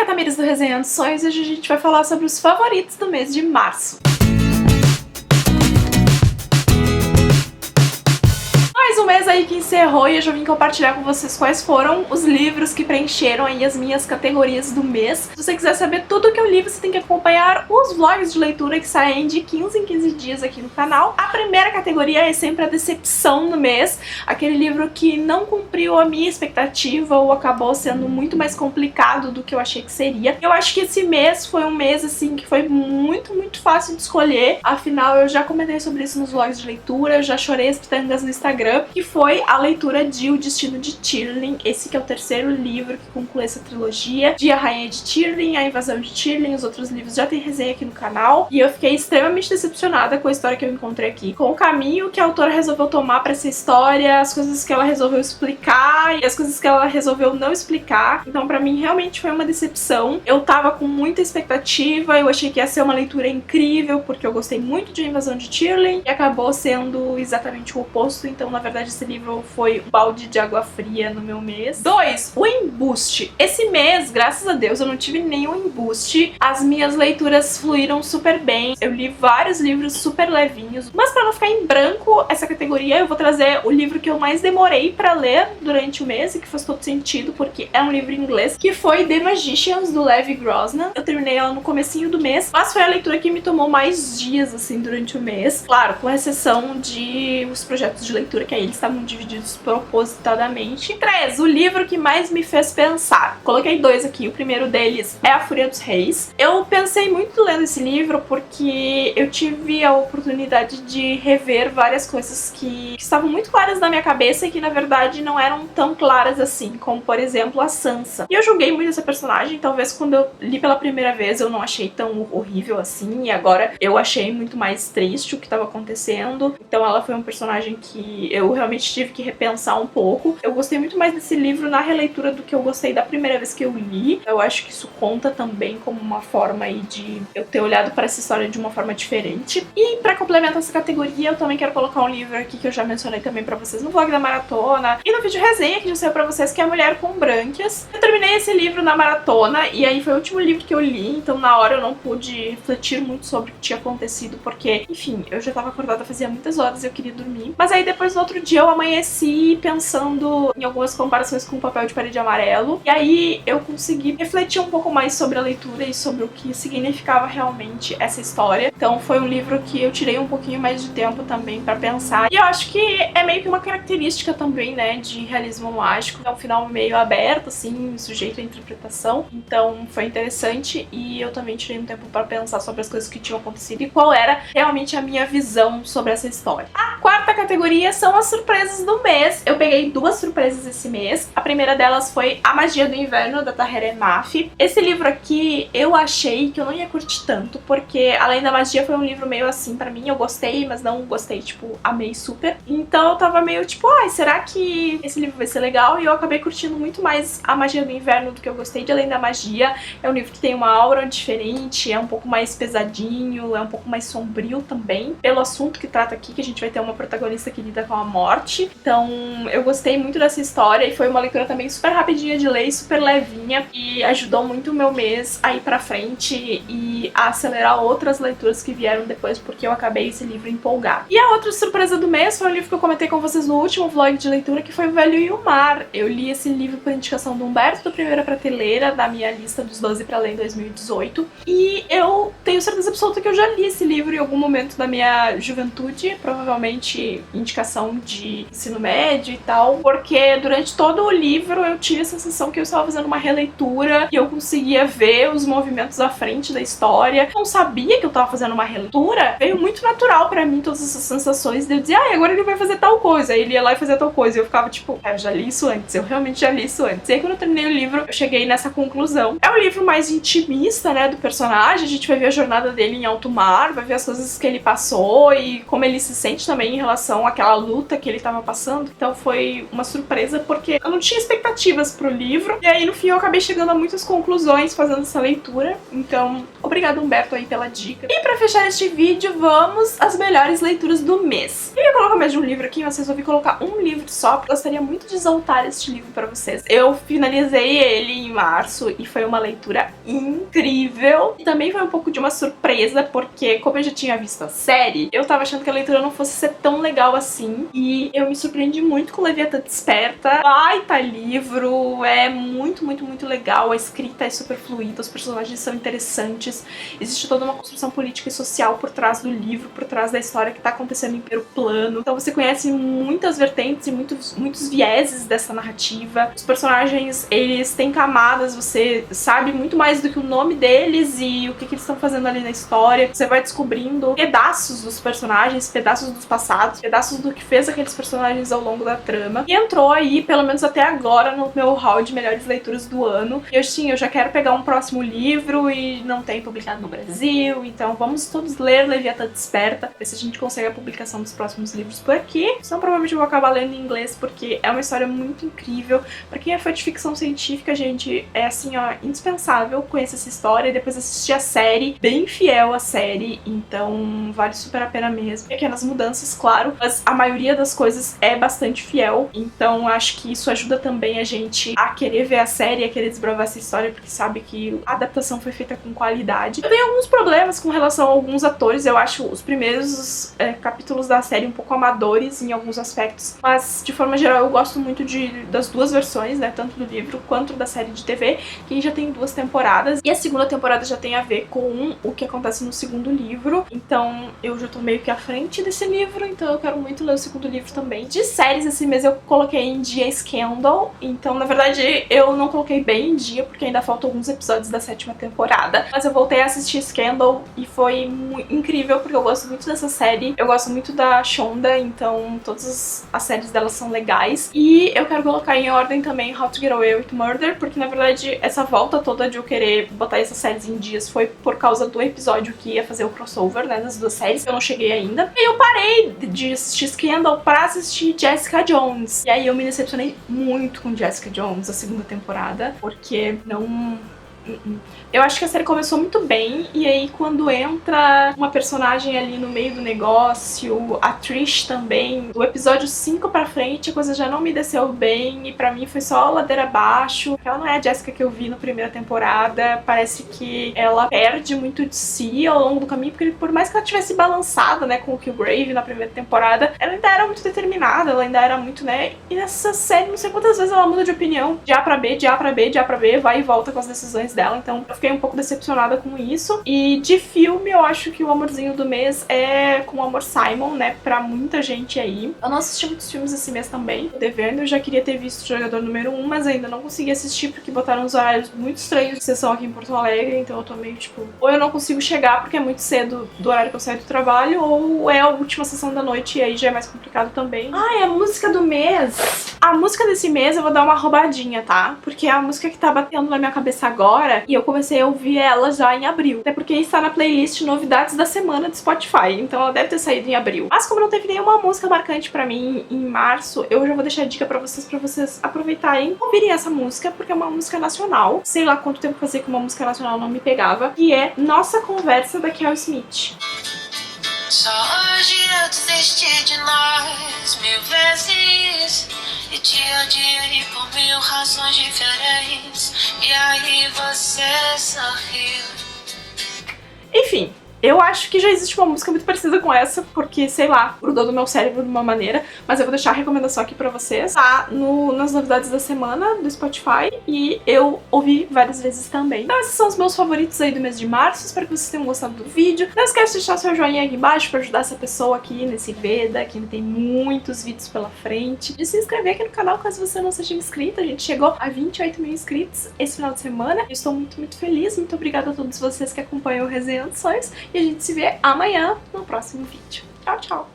aqui é a Tamires do Resenhando Sonhos e hoje a gente vai falar sobre os favoritos do mês de março. Mais um mês aí que encerrou e eu já vim compartilhar com vocês quais foram os livros que preencheram aí as minhas categorias do mês. Se você quiser saber tudo o que eu li, você tem que acompanhar os vlogs de leitura que saem de 15 em 15 dias aqui no canal. A primeira categoria é sempre a decepção do mês, aquele livro que não cumpriu a minha expectativa ou acabou sendo muito mais complicado do que eu achei que seria. Eu acho que esse mês foi um mês assim que foi muito fácil de escolher, afinal eu já comentei sobre isso nos vlogs de leitura, eu já chorei as pitangas no Instagram, que foi a leitura de O Destino de Tirling. Esse que é o terceiro livro que conclui essa trilogia de A Rainha de Tirling, A Invasão de Tirling. Os outros livros já tem resenha aqui no canal e eu fiquei extremamente decepcionada com a história que eu encontrei aqui, com o caminho que a autora resolveu tomar pra essa história, as coisas que ela resolveu explicar e as coisas que ela resolveu não explicar. Então pra mim realmente foi uma decepção. Eu tava com muita expectativa, eu achei que ia ser uma leitura incrível porque eu gostei muito de A Invasão de Tirling e acabou sendo exatamente o oposto. Então na verdade esse livro foi um balde de água fria no meu mês. 2. O embuste. Esse mês, graças a Deus, eu não tive nenhum embuste. As minhas leituras fluíram super bem. Eu li vários livros super levinhos. Mas pra não ficar em branco essa categoria, eu vou trazer o livro que eu mais demorei pra ler durante o mês e que faz todo sentido, porque é um livro em inglês, que foi The Magicians, do Levi Grossman. Eu terminei ela no comecinho do mês, mas foi a leitura que me tomou mais dias, assim, durante o mês. Claro, com exceção de os projetos de leitura, que aí eles estavam divididos propositadamente. 3. O livro que mais me fez pensar. Coloquei 2 aqui. O primeiro deles é A Fúria dos Reis. Eu pensei muito lendo esse livro porque eu tive a oportunidade de rever várias coisas que estavam muito claras na minha cabeça e que na verdade não eram tão claras assim, como por exemplo a Sansa. E eu julguei muito essa personagem, talvez quando eu li pela primeira vez eu não achei tão horrível assim, e agora eu achei muito mais triste o que estava acontecendo. Então ela foi um personagem que eu realmente tive que repensar um pouco. Eu gostei muito mais desse livro na releitura do que eu gostei da primeira vez que eu li. Eu acho que isso conta também como uma forma aí de eu ter olhado para essa história de uma forma diferente. E pra complementar essa categoria, eu também quero colocar um livro aqui que eu já mencionei também pra vocês no vlog da maratona e no vídeo resenha que já saiu pra vocês, que é A Mulher com Brânquias. Eu terminei esse livro na maratona e aí foi o último livro que eu li, então na hora eu não pude refletir muito sobre o que tinha acontecido, porque, enfim, eu já tava acordada fazia muitas horas e eu queria dormir. Mas aí depois no outro dia eu amanheci pensando em algumas comparações com O Papel de Parede Amarelo, e aí eu consegui refletir um pouco mais sobre a leitura e sobre o que significava realmente essa história. Então foi um livro que eu tirei um pouquinho mais de tempo também pra pensar, e eu acho que é meio que uma característica também, né, de realismo mágico. É um final meio aberto, assim, sujeito à interpretação, então foi interessante e eu também tirei um tempo pra pensar sobre as coisas que tinham acontecido e qual era realmente a minha visão sobre essa história. A quarta categoria são as surpresas do mês. Eu peguei 2 surpresas esse mês. A primeira delas foi A Magia do Inverno, da Tahereh Mafi. Esse livro aqui eu achei que eu não ia curtir tanto, porque Além da Magia foi um livro meio assim pra mim. Eu gostei, mas não gostei, tipo, amei super. Então eu tava meio tipo, ai, será que esse livro vai ser legal? E eu acabei curtindo muito mais A Magia do Inverno do que eu gostei de Além da Magia. É um livro que tem uma aura diferente, é um pouco mais pesadinho, é um pouco mais sombrio também, pelo assunto que trata aqui, que a gente vai ter uma protagonista que lida com a morte. Então eu gostei muito dessa história e foi uma leitura também super rapidinha de ler, super levinha, e ajudou muito o meu mês a ir pra frente e a acelerar outras leituras que vieram depois, porque eu acabei esse livro empolgado. E a outra surpresa do mês foi um livro que eu comentei com vocês no último vlog de leitura, que foi O Velho e o Mar. Eu li esse livro por indicação do Humberto, do Primeira Prateleira, da minha lista dos 12 pra ler em 2018, e eu tenho certeza absoluta que eu já li esse livro em algum momento da minha juventude, provavelmente indicação de ensino médio e tal, porque durante todo o livro eu tive a sensação que eu estava fazendo uma releitura e eu conseguia ver os movimentos à frente da história. Eu não sabia que eu estava fazendo uma releitura, veio muito natural pra mim todas essas sensações de eu dizer, ah, agora ele vai fazer tal coisa, aí ele ia lá e fazia tal coisa, e eu ficava tipo, eu já li isso antes, eu realmente já li isso antes. E aí quando eu terminei o livro, eu cheguei nessa conclusão. É um livro mais intimista, né, do personagem, a gente vai ver a jornada dele em alto mar, vai ver as coisas que ele passou e como ele se sente também em relação àquela luta que ele tá tava passando, então foi uma surpresa porque eu não tinha expectativas pro livro, e aí no fim eu acabei chegando a muitas conclusões fazendo essa leitura, então obrigada Humberto aí pela dica. E pra fechar este vídeo, vamos às melhores leituras do mês. Eu ia colocar mais de um livro aqui, mas resolvi colocar um livro só, porque eu gostaria muito de exaltar este livro pra vocês. Eu finalizei ele em março e foi uma leitura incrível, e também foi um pouco de uma surpresa, porque como eu já tinha visto a série, eu tava achando que a leitura não fosse ser tão legal assim, e eu me surpreendi muito com Leviatã Desperta. Baita livro, é muito, muito, muito legal, a escrita é super fluida, os personagens são interessantes, existe toda uma construção política e social por trás do livro, por trás da história que tá acontecendo em primeiro plano, então você conhece muitas vertentes e muitos vieses dessa narrativa. Os personagens, eles têm camadas, você sabe muito mais do que o nome deles e o que eles estão fazendo ali na história, você vai descobrindo pedaços dos personagens, pedaços dos passados, pedaços do que fez aqueles personagens ao longo da trama, e entrou aí, pelo menos até agora, no meu hall de melhores leituras do ano. E eu já quero pegar um próximo livro e não tem publicado no Brasil, então vamos todos ler Leviatã Desperta, ver se a gente consegue a publicação dos próximos livros por aqui. Senão provavelmente eu vou acabar lendo em inglês, porque é uma história muito incrível. Pra quem é fã de ficção científica, gente, é assim, ó, indispensável conhecer essa história e depois assistir a série, bem fiel à série, então vale super a pena mesmo. Pequenas mudanças, claro, mas a maioria das coisas é bastante fiel, então acho que isso ajuda também a gente a querer ver a série, a querer desbravar essa história, porque sabe que a adaptação foi feita com qualidade. Eu tenho alguns problemas com relação a alguns atores, eu acho os primeiros capítulos da série um pouco amadores em alguns aspectos, mas de forma geral eu gosto muito das duas versões, né, tanto do livro quanto da série de TV, que já tem 2 temporadas, e a segunda temporada já tem a ver com o que acontece no segundo livro, então eu já tô meio que à frente desse livro, então eu quero muito ler o segundo livro também. De séries, esse mês eu coloquei em dia Scandal, então na verdade eu não coloquei bem em dia, porque ainda faltam alguns episódios da 7ª temporada, mas eu voltei a assistir Scandal e foi incrível, porque eu gosto muito dessa série, eu gosto muito da Shonda, então todas as séries dela são legais, e eu quero colocar em ordem também How to Get Away with Murder, porque na verdade essa volta toda de eu querer botar essas séries em dias foi por causa do episódio que ia fazer o crossover, né, das duas séries, eu não cheguei ainda, e eu parei de assistir Scandal pra assistir Jessica Jones, e aí eu me decepcionei muito com Jessica Jones, a segunda temporada, porque não... Eu acho que a série começou muito bem, e aí quando entra uma personagem ali no meio do negócio, a Trish também, do episódio 5 pra frente a coisa já não me desceu bem, e pra mim foi só ladeira abaixo. Ela não é a Jessica que eu vi na primeira temporada, parece que ela perde muito de si ao longo do caminho, porque por mais que ela tivesse balançado, né, com o Killgrave na primeira temporada, ela ainda era muito determinada, ela ainda era muito, né, e nessa série não sei quantas vezes ela muda de opinião, de A pra B, de A pra B, de A pra B, vai e volta com as decisões dela, então eu fiquei um pouco decepcionada com isso. E de filme, eu acho que o amorzinho do mês é com o Amor Simon, né, pra muita gente aí. Eu não assisti muitos filmes esse mês também, tô devendo, eu já queria ter visto o Jogador Número 1, mas ainda não consegui assistir porque botaram uns horários muito estranhos de sessão aqui em Porto Alegre, então eu tô meio tipo, ou eu não consigo chegar porque é muito cedo do horário que eu saio do trabalho, ou é a última sessão da noite e aí já é mais complicado também. Ai, a música do mês! A música desse mês eu vou dar uma roubadinha, tá? Porque é a música que tá batendo na minha cabeça agora e eu comecei a ouvir ela já em abril. Até porque está na playlist Novidades da Semana do Spotify, então ela deve ter saído em abril. Mas como não teve nenhuma música marcante pra mim em março, eu já vou deixar a dica pra vocês aproveitarem e ouvirem essa música, porque é uma música nacional. Sei lá quanto tempo fazia que uma música nacional não me pegava. E é Nossa Conversa, da Kel Smith. Só hoje eu desisti de nós 1000 vezes e te odiei por 1000 razões diferentes. E aí você sorriu. Enfim, eu acho que já existe uma música muito parecida com essa, porque, sei lá, grudou do meu cérebro de uma maneira, mas eu vou deixar a recomendação aqui pra vocês. Tá nas novidades da semana do Spotify e eu ouvi várias vezes também. Então esses são os meus favoritos aí do mês de março, espero que vocês tenham gostado do vídeo. Não esquece de deixar seu joinha aqui embaixo pra ajudar essa pessoa aqui nesse Veda, que ainda tem muitos vídeos pela frente. De se inscrever aqui no canal caso você não seja inscrito, a gente chegou a 28 mil inscritos esse final de semana. Eu estou muito, muito feliz, muito obrigada a todos vocês que acompanham o Resenha dos Sonhos. E a gente se vê amanhã no próximo vídeo. Tchau, tchau!